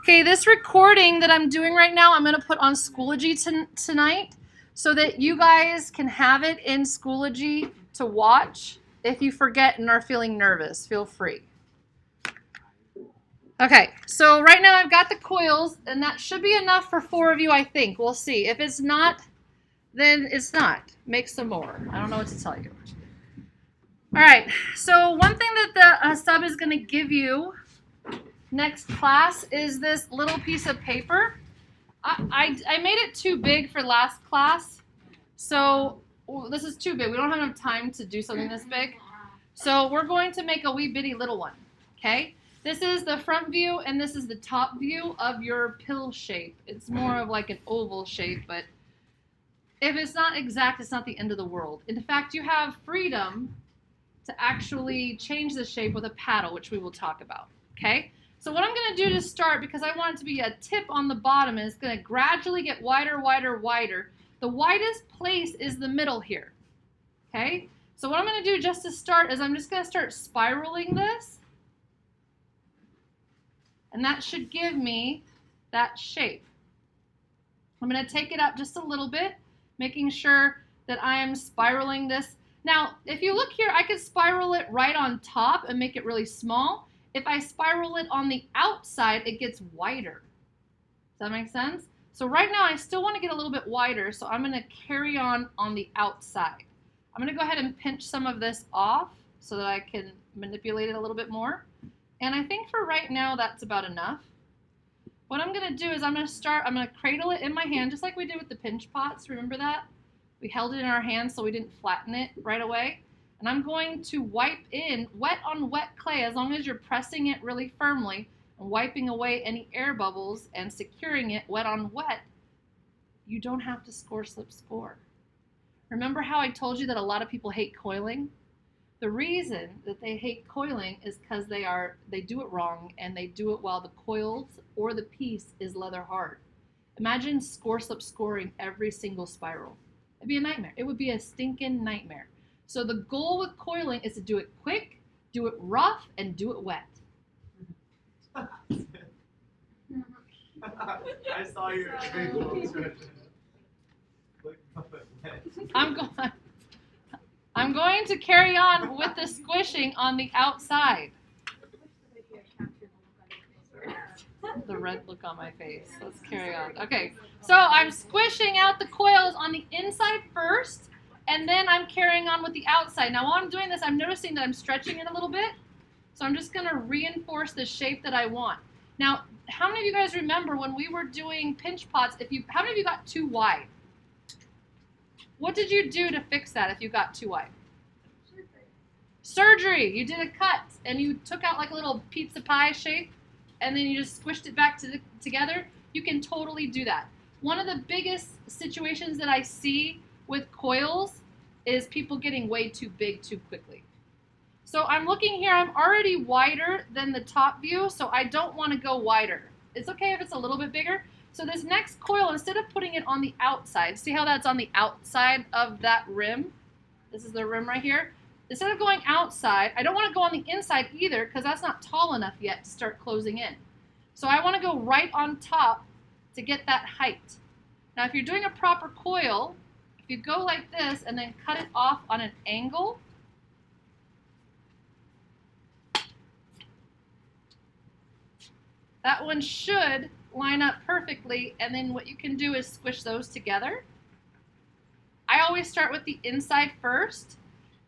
Okay, this recording that I'm doing right now, I'm going to put on Schoology tonight so that you guys can have it in Schoology to watch. If you forget and are feeling nervous, feel free. Okay, so right now I've got the coils, and that should be enough for 4 of you, I think. We'll see. If it's not, then it's not. Make some more. I don't know what to tell you. All right, so one thing that the sub is going to give you next class is this little piece of paper. I made it too big for last class, so this is too big. We don't have enough time to do something this big. So we're going to make a wee bitty little one, okay? This is the front view, and this is the top view of your pill shape. It's more of like an oval shape, but if it's not exact, it's not the end of the world. In fact, you have freedom to actually change the shape with a paddle, which we will talk about, okay? So what I'm going to do to start, because I want it to be a tip on the bottom, and it's going to gradually get wider, wider, wider. The widest place is the middle here, okay? So what I'm going to do just to start is I'm just going to start spiraling this, and that should give me that shape. I'm going to take it up just a little bit, making sure that I am spiraling this. Now, if you look here, I could spiral it right on top and make it really small. If I spiral it on the outside, it gets wider. Does that make sense? So right now, I still want to get a little bit wider, so I'm going to carry on the outside. I'm going to go ahead and pinch some of this off so that I can manipulate it a little bit more. And I think for right now, that's about enough. What I'm going to do is I'm going to cradle it in my hand, just like we did with the pinch pots. Remember that? We held it in our hands so we didn't flatten it right away. And I'm going to wipe in wet on wet clay, as long as you're pressing it really firmly and wiping away any air bubbles and securing it wet on wet. You don't have to score, slip, score. Remember how I told you that a lot of people hate coiling? The reason that they hate coiling is because they do it wrong, and they do it while the coils or the piece is leather hard. Imagine score, slip, scoring every single spiral. It'd be a nightmare. It would be a stinking nightmare. So the goal with coiling is to do it quick, do it rough, and do it wet. I saw your facial expression. I'm going to carry on with the squishing on the outside. The red look on my face. Let's carry on. Okay, so I'm squishing out the coils on the inside first, and then I'm carrying on with the outside. Now while I'm doing this, I'm noticing that I'm stretching it a little bit, so I'm just going to reinforce the shape that I want. Now, how many of you guys remember when we were doing pinch pots, how many of you got too wide? What did you do to fix that if you got too wide? Surgery. You did a cut, and you took out like a little pizza pie shape, and then you just squished it back together. You can totally do that. One of the biggest situations that I see with coils is people getting way too big too quickly. So I'm looking here, I'm already wider than the top view, so I don't want to go wider. It's okay if it's a little bit bigger. So this next coil, instead of putting it on the outside, see how that's on the outside of that rim? This is the rim right here. Instead of going outside, I don't want to go on the inside either, because that's not tall enough yet to start closing in. So I want to go right on top to get that height. Now if you're doing a proper coil, if you go like this and then cut it off on an angle, that one should line up perfectly, and then what you can do is squish those together. I always start with the inside first,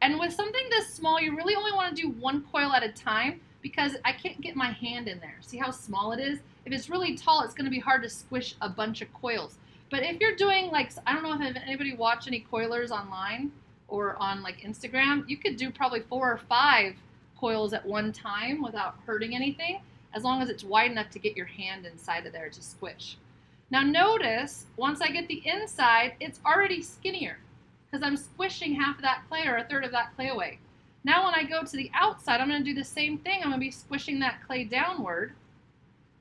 and with something this small, you really only want to do one coil at a time, because I can't get my hand in there. See how small it is? If it's really tall, it's going to be hard to squish a bunch of coils. But if you're doing, like, I don't know if anybody watched any coilers online or on like Instagram, you could do probably 4 or 5 coils at one time without hurting anything, as long as it's wide enough to get your hand inside of there to squish. Now notice, once I get the inside, it's already skinnier, because I'm squishing half of that clay or a third of that clay away. Now when I go to the outside, I'm going to do the same thing. I'm going to be squishing that clay downward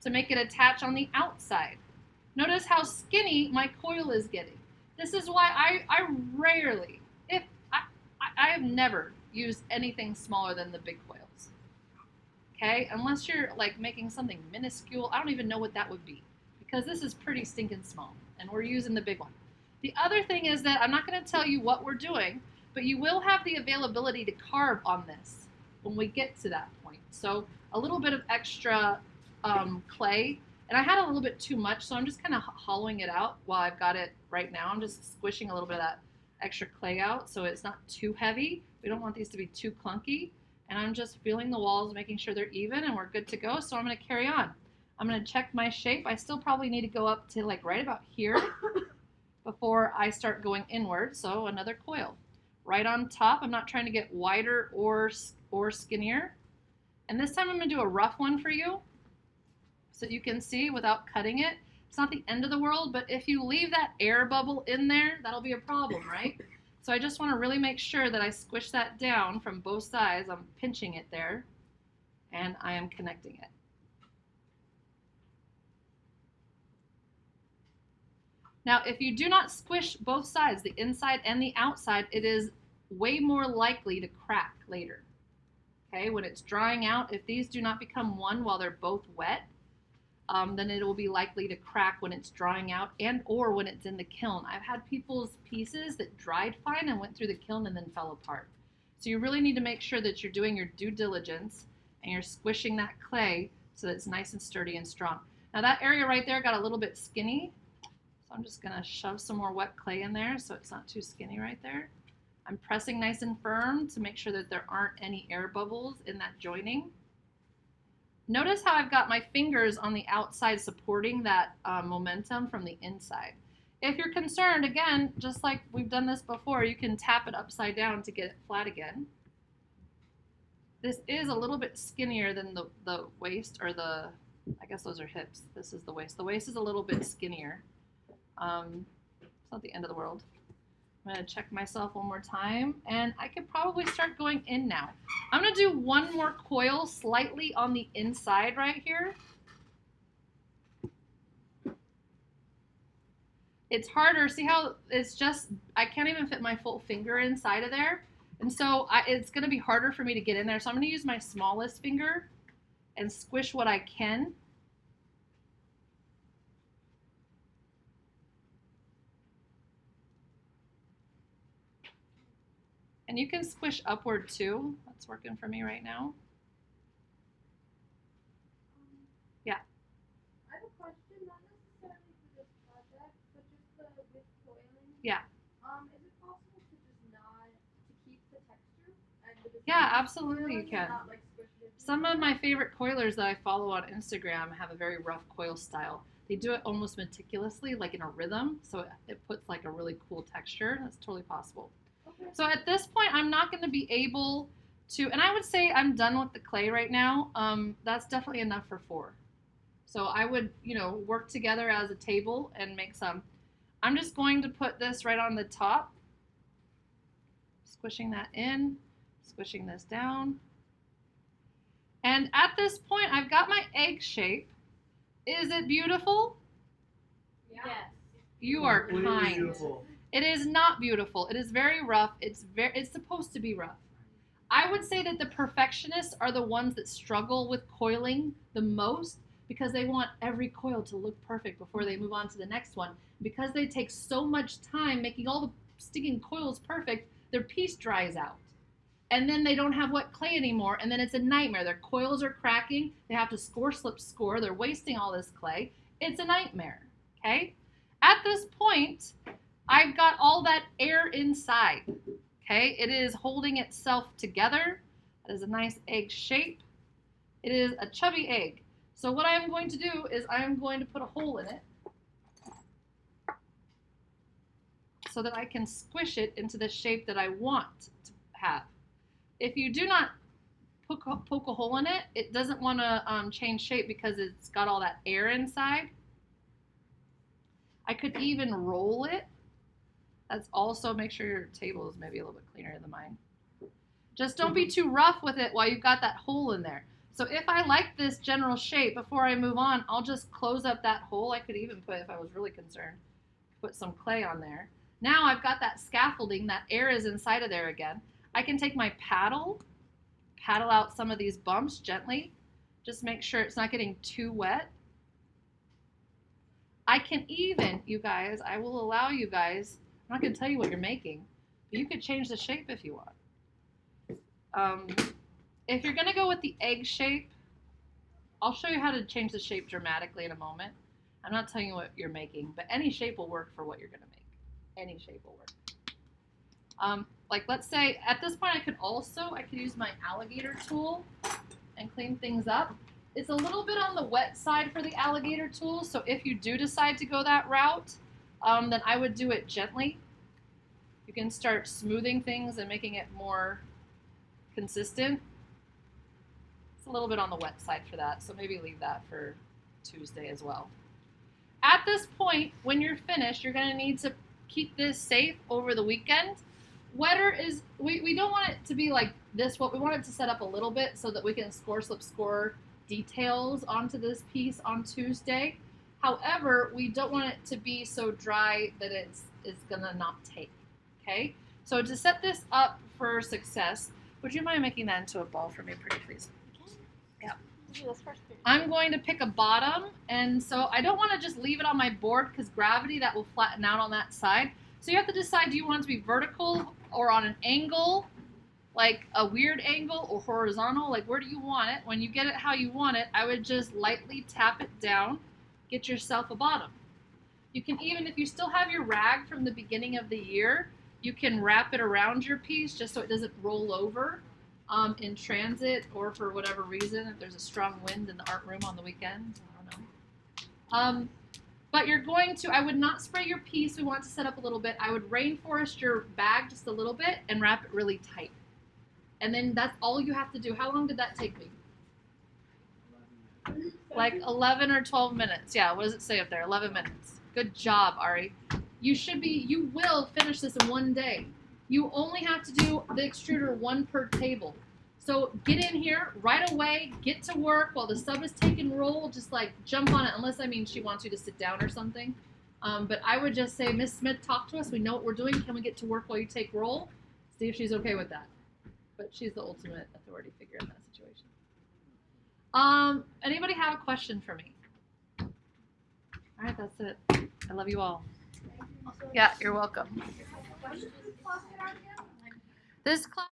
to make it attach on the outside. Notice how skinny my coil is getting. This is why I rarely, I have never used anything smaller than the big coils. okay? Unless you're like making something minuscule. I don't even know what that would be because this is pretty stinking small and we're using the big one. The other thing is that I'm not going to tell you what we're doing, but you will have the availability to carve on this when we get to that point. So a little bit of extra clay, and I had a little bit too much, so I'm just kind of hollowing it out while I've got it right now. I'm just squishing a little bit of that extra clay out so it's not too heavy. We don't want these to be too clunky. And I'm just feeling the walls, making sure they're even, and we're good to go. So I'm going to carry on. I'm going to check my shape. I still probably need to go up to like right about here before I start going inward. So another coil. Right on top. I'm not trying to get wider or skinnier. And this time I'm going to do a rough one for you so you can see without cutting it. It's not the end of the world, but if you leave that air bubble in there, that'll be a problem, right? So I just want to really make sure that I squish that down from both sides. I'm pinching it there, and I am connecting it. Now, if you do not squish both sides, the inside and the outside, it is way more likely to crack later. Okay, when it's drying out, if these do not become one while they're both wet, then it will be likely to crack when it's drying out and or when it's in the kiln. I've had people's pieces that dried fine and went through the kiln and then fell apart. So you really need to make sure that you're doing your due diligence and you're squishing that clay so that it's nice and sturdy and strong. Now that area right there got a little bit skinny, so I'm just going to shove some more wet clay in there so it's not too skinny right there. I'm pressing nice and firm to make sure that there aren't any air bubbles in that joining. Notice how I've got my fingers on the outside supporting that momentum from the inside. If you're concerned, again, just like we've done this before, you can tap it upside down to get it flat again. This is a little bit skinnier than the waist, or the, I guess those are hips. This is the waist. The waist is a little bit skinnier. It's not the end of the world. I'm going to check myself one more time, and I could probably start going in now. I'm going to do one more coil slightly on the inside right here. It's harder. See how it's just, I can't even fit my full finger inside of there. And so it's going to be harder for me to get in there. So I'm going to use my smallest finger and squish what I can. And you can squish upward too. That's working for me right now. Yeah. I have a question, not necessarily for this project, but just with coiling. Yeah. Is it possible to just not to keep the texture? Yeah, absolutely you can. Not, like, Some of my favorite coilers that I follow on Instagram have a very rough coil style. They do it almost meticulously, like in a rhythm, so it puts like a really cool texture. That's totally possible. Okay. So at this point, I'm not going to be able to, and I would say I'm done with the clay right now. That's definitely enough for 4. So I would, work together as a table and make some. I'm just going to put this right on the top, squishing that in, squishing this down. And at this point, I've got my egg shape. Is it beautiful? Yes. You are Completely kind. beautiful. It is not beautiful. It is very rough. It's supposed to be rough. I would say that the perfectionists are the ones that struggle with coiling the most because they want every coil to look perfect before they move on to the next one. Because they take so much time making all the stinking coils perfect, their piece dries out. And then they don't have wet clay anymore, and then it's a nightmare. Their coils are cracking. They have to score, slip, score. They're wasting all this clay. It's a nightmare, okay? At this point, I've got all that air inside, okay? It is holding itself together. That is a nice egg shape. It is a chubby egg. So what I am going to do is I am going to put a hole in it so that I can squish it into the shape that I want to have. If you do not poke a hole in it, it doesn't want to change shape because it's got all that air inside. I could even roll it. That's also, make sure your table is maybe a little bit cleaner than mine. Just don't be too rough with it while you've got that hole in there. So if I like this general shape, before I move on, I'll just close up that hole. I could even put, if I was really concerned, put some clay on there. Now I've got that scaffolding, that air is inside of there again. I can take my paddle out some of these bumps gently, Just make sure it's not getting too wet. I can even, you guys, I will allow you guys, I'm not going to tell you what you're making, but you could change the shape if you want. If you're going to go with the egg shape, I'll show you how to change the shape dramatically in a moment. I'm not telling you what you're making, but any shape will work for what you're going to make. Any shape will work. Like let's say at this point I could use my alligator tool and clean things up. It's a little bit on the wet side for the alligator tool, so if you do decide to go that route, then I would do it gently. You can start smoothing things and making it more consistent. It's a little bit on the wet side for that, so maybe leave that for Tuesday as well. At this point, when you're finished, you're going to need to keep this safe over the weekend. Wetter is, we don't want it to be like this. What we want it to set up a little bit so that we can score details onto this piece on Tuesday. However, we don't want it to be so dry that it's gonna not take. Okay, so to set this up for success, would you mind making that into a ball for me, pretty please? Yeah. I'm going to pick a bottom, and so I don't want to just leave it on my board because gravity, that will flatten out on that side. So you have to decide, do you want it to be vertical or on an angle, like a weird angle, or horizontal? Like, where do you want it? When you get it how you want it, I would just lightly tap it down, get yourself a bottom. You can even, if you still have your rag from the beginning of the year, you can wrap it around your piece just so it doesn't roll over in transit or for whatever reason, if there's a strong wind in the art room on the weekend. I don't know. But you're going to, I would not spray your piece. We want to set up a little bit. I would rainforest your bag just a little bit and wrap it really tight. And then that's all you have to do. How long did that take me? Like 11 or 12 minutes. Yeah, what does it say up there? 11 minutes. Good job, Ari. You will finish this in one day. You only have to do the extruder one per table. So get in here right away, get to work while the sub is taking roll, just like jump on it, unless, I mean, she wants you to sit down or something. But I would just say, Miss Smith, talk to us. We know what we're doing. Can we get to work while you take roll? See if she's okay with that. But she's the ultimate authority figure in that situation. Anybody have a question for me? All right, that's it. I love you all. Yeah, you're welcome. This class